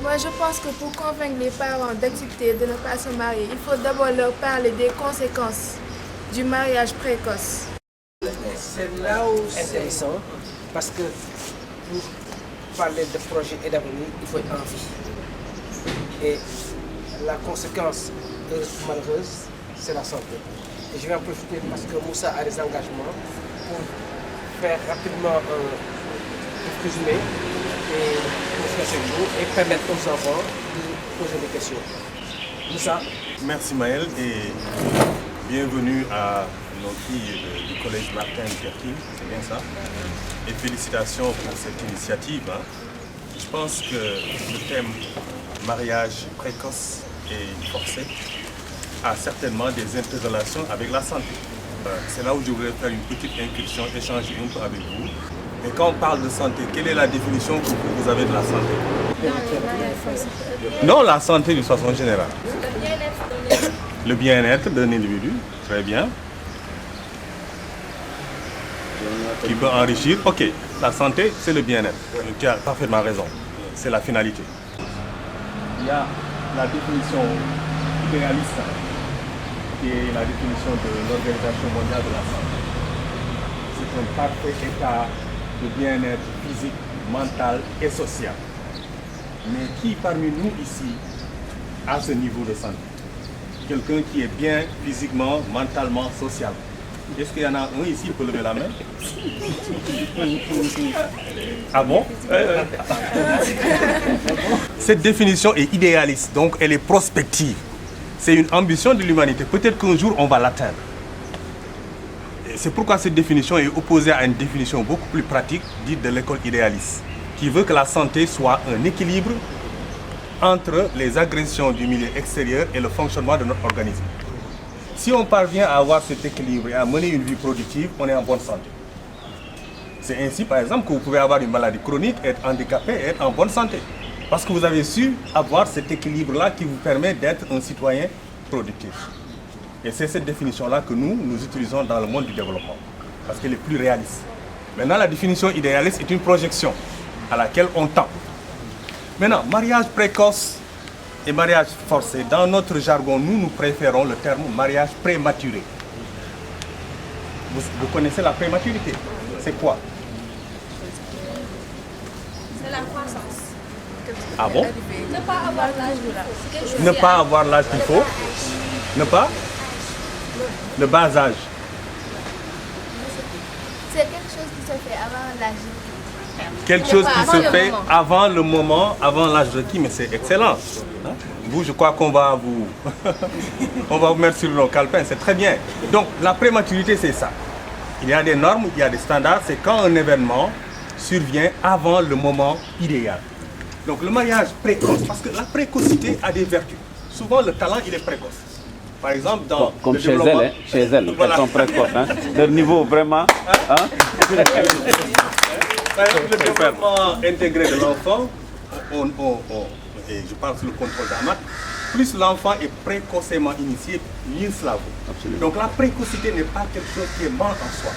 Moi, je pense que pour convaincre les parents d'accepter de ne pas se marier, il faut d'abord leur parler des conséquences du mariage précoce. C'est là où c'est intéressant, parce que pour parler de projet et d'avenir, il faut être en vie. Et la conséquence malheureuse, c'est la santé. Et je vais en profiter parce que Moussa a des engagements pour faire rapidement un résumé et pour faire ce jour et permettre aux enfants de poser des questions. Moussa. Merci Maël et bienvenue à nos filles du collège Martin Luther King, c'est bien ça. Et félicitations pour cette initiative. Je pense que le thème mariage précoce et forcé a certainement des interrelations avec la santé. C'est là où je voudrais faire une petite incursion, échanger un peu avec vous. Mais quand on parle de santé, quelle est la définition que vous avez de la santé? Non, la santé de façon générale. Le bien-être d'un individu, très bien. Qui peut enrichir. Ok, la santé, c'est le bien-être. Tu as parfaitement raison. C'est la finalité. Il y a la définition idéaliste, qui est la définition de l'Organisation mondiale de la santé. C'est un parfait état de bien-être physique, mental et social. Mais qui parmi nous ici a ce niveau de santé? Quelqu'un qui est bien physiquement, mentalement, socialement. Est-ce qu'il y en a un ici qui peut lever la main? Ah bon? Cette définition est idéaliste, donc elle est prospective. C'est une ambition de l'humanité. Peut-être qu'un jour on va l'atteindre. C'est pourquoi cette définition est opposée à une définition beaucoup plus pratique, dite de l'école idéaliste, qui veut que la santé soit un équilibre entre les agressions du milieu extérieur et le fonctionnement de notre organisme. Si on parvient à avoir cet équilibre et à mener une vie productive, on est en bonne santé. C'est ainsi, par exemple, que vous pouvez avoir une maladie chronique, être handicapé et être en bonne santé. Parce que vous avez su avoir cet équilibre-là qui vous permet d'être un citoyen productif. Et c'est cette définition-là que nous utilisons dans le monde du développement, parce qu'elle est plus réaliste. Maintenant, la définition idéaliste est une projection à laquelle on tend. Maintenant, mariage précoce et mariage forcé, dans notre jargon, nous préférons le terme mariage prématuré. Vous connaissez la prématurité? C'est quoi? C'est la croissance. Ah bon? Ne pas avoir l'âge. Ne pas avoir l'âge qu'il faut. Ne pas? Le bas âge. C'est quelque chose qui se fait avant l'âge. Quelque chose qui se fait avant le moment, avant l'âge requis, mais c'est excellent. Hein? Vous, je crois qu'on va vous... on va vous mettre sur nos calepins, c'est très bien. Donc, la prématurité, c'est ça. Il y a des normes, il y a des standards, c'est quand un événement survient avant le moment idéal. Donc, le mariage précoce, parce que la précocité a des vertus. Souvent, le talent, il est précoce. Par exemple, dans comme le chez développement... elle, chez elles, voilà. elles sont précoces. Hein. Leur niveau vraiment... Hein? Par exemple, le développement intégré de l'enfant, et je parle sous le contrôle d'Amat, plus l'enfant est précocement initié, mieux cela vaut. Donc la précocité n'est pas quelque chose qui est mal en soi.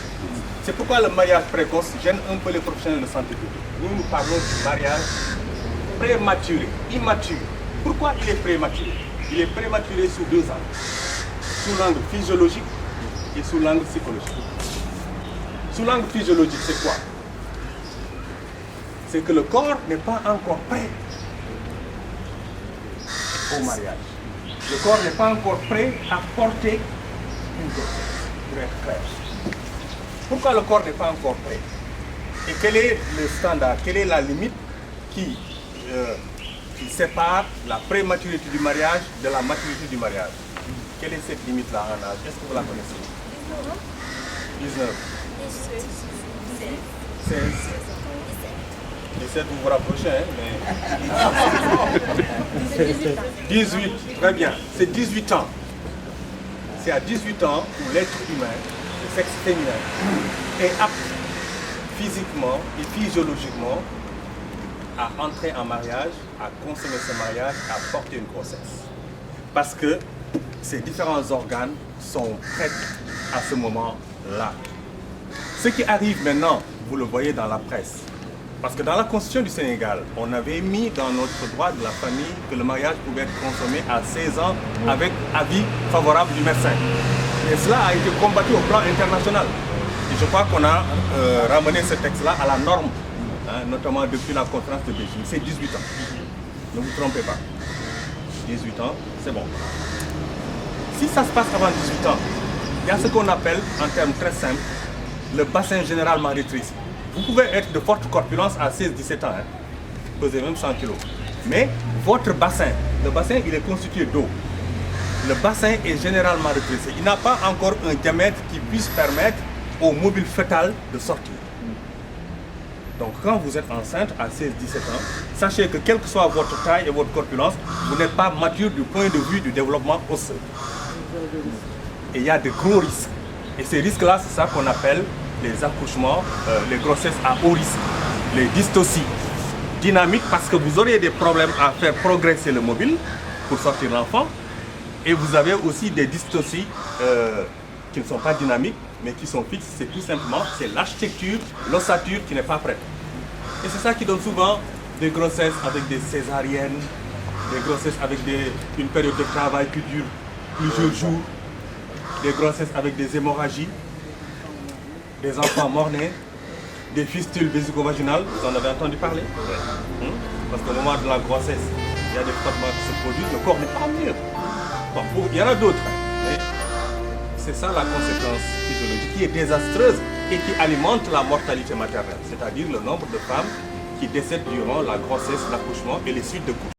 C'est pourquoi le mariage précoce gêne un peu les professionnels de santé publique. Nous parlons du mariage prématuré, immature. Pourquoi il est prématuré? Il est prématuré sous deux angles. Sous l'angle physiologique et sous l'angle psychologique. Sous l'angle physiologique, c'est quoi? C'est que le corps n'est pas encore prêt au mariage. Le corps n'est pas encore prêt à porter une grossesse, pour être clair. Pourquoi le corps n'est pas encore prêt? Et quel est le standard, quelle est la limite qui sépare la prématurité du mariage de la maturité du mariage? Quelle est cette limite-là en âge? Est-ce que vous la connaissez? 19. 16. 17, vous vous rapprochez, hein, mais... 18, très bien. C'est 18 ans. C'est à 18 ans où l'être humain, le sexe féminin, est apte physiquement et physiologiquement à entrer en mariage, à consommer ce mariage, à porter une grossesse. Parce que ces différents organes sont prêts à ce moment-là. Ce qui arrive maintenant, vous le voyez dans la presse, Parce que dans la constitution du Sénégal, on avait mis dans notre droit de la famille que le mariage pouvait être consommé à 16 ans avec avis favorable du médecin. Et cela a été combattu au plan international. Et je crois qu'on a ramené ce texte-là à la norme, hein, notamment depuis la conférence de Beijing. C'est 18 ans. Ne vous trompez pas. 18 ans, c'est bon. Si ça se passe avant 18 ans, il y a ce qu'on appelle, en termes très simples, le bassin général marétrice. Vous pouvez être de forte corpulence à 16-17 ans, hein, pesez même 100 kg. Mais votre bassin, le bassin il est constitué d'eau. Le bassin est généralement rétréci. Il n'a pas encore un diamètre qui puisse permettre au mobile fœtal de sortir. Donc quand vous êtes enceinte à 16-17 ans, sachez que quelle que soit votre taille et votre corpulence, vous n'êtes pas mature du point de vue du développement osseux. Et il y a de gros risques. Et ces risques-là, c'est ça qu'on appelle les accouchements, les grossesses à haut risque, les dystocies dynamiques, parce que vous aurez des problèmes à faire progresser le mobile pour sortir l'enfant. Et vous avez aussi des dystocies qui ne sont pas dynamiques, mais qui sont fixes. C'est tout simplement, c'est l'architecture, l'ossature qui n'est pas prête. Et c'est ça qui donne souvent des grossesses avec des césariennes, des grossesses avec une période de travail qui dure plusieurs jours, des grossesses avec des hémorragies, des enfants morts-nés, des fistules vésico-vaginales, vous en avez entendu parler. Parce qu'au moment de la grossesse, il y a des frottements qui se produisent, le corps n'est pas mûr. Bon, il y en a d'autres, mais c'est ça la conséquence physiologique qui est désastreuse et qui alimente la mortalité maternelle, c'est-à-dire le nombre de femmes qui décèdent durant la grossesse, l'accouchement et les suites de couches.